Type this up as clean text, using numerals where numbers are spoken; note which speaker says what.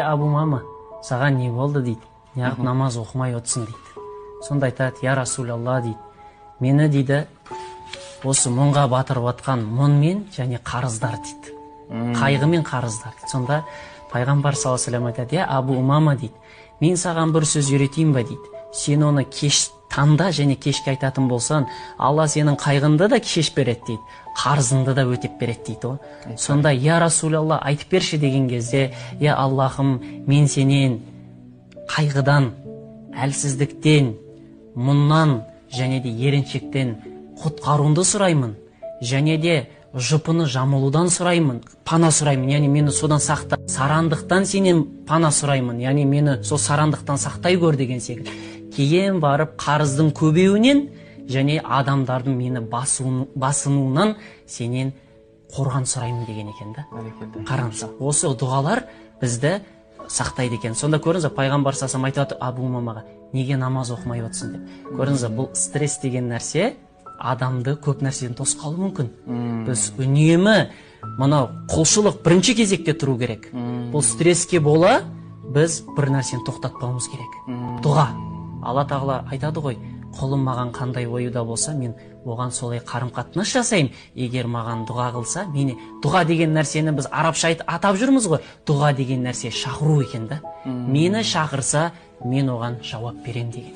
Speaker 1: Абу мама, саған не болды дейді, неғып намаз оқымай отсын дейді. Сонда айтады, я Расулалла дейді, мені дейді осы мұңға батырып атқан мұнмен және қарыздар дейді, қайғы мен қарыздар дейді. Сонда пайғамбар саллаллаху алейхи ва саллям айтады, Абу мама дейді, мен саған бір сөз үйретейін ба дейді, сен оны кеш таңда және кешке айтатын болсан, Алла сенің қайғыңды да шешіп береді дейді, қарызыңды да өтеп береді дейді. Сонда я Расулалла айтып берші деген кезде, Аллахым, мен сенен қайғыдан, әлсіздіктен, мұннан және де еріншектен құтқаруыңды сұраймын, және де жұпыны жамылудан сұраймын, пана сұраймын, яғни мені содан сақта, сарандықтан сенен пана сұраймын, яғни мені сол сарандықтан сақтай көр деген секілді. Кейін барып қарыздың көбеуінен және адамдардың мені басынуынан сенен қорған сұраймын деген екен да. Қараңыз, осы дұғалар бізді сақтайды екен. Сонда көріңіз, пайғамбар сасам айтады Абу мамаға, неге намаз оқымай отсын деп. Көріңіз, бұл стресс деген нәрсе адамды көп нәрседен тосқалы мүмкін. Біз үнемі мынау құлшылық бірінші кезекте тұру керек. Бұл стресске бола біз бір нәрсені тоқтатпауымыз керек. Дұға. Алла тағала айтады ғой, құлым маған қандай ойда болса, мен оған солай қарым-қатынас жасаймын. Егер маған дұға қылса, мені дұға деген нәрсені біз арабша атап жүрміз ғой. Дұға деген нәрсе шақыру екен да. Мені шақырса, мен оған жауап берем деген.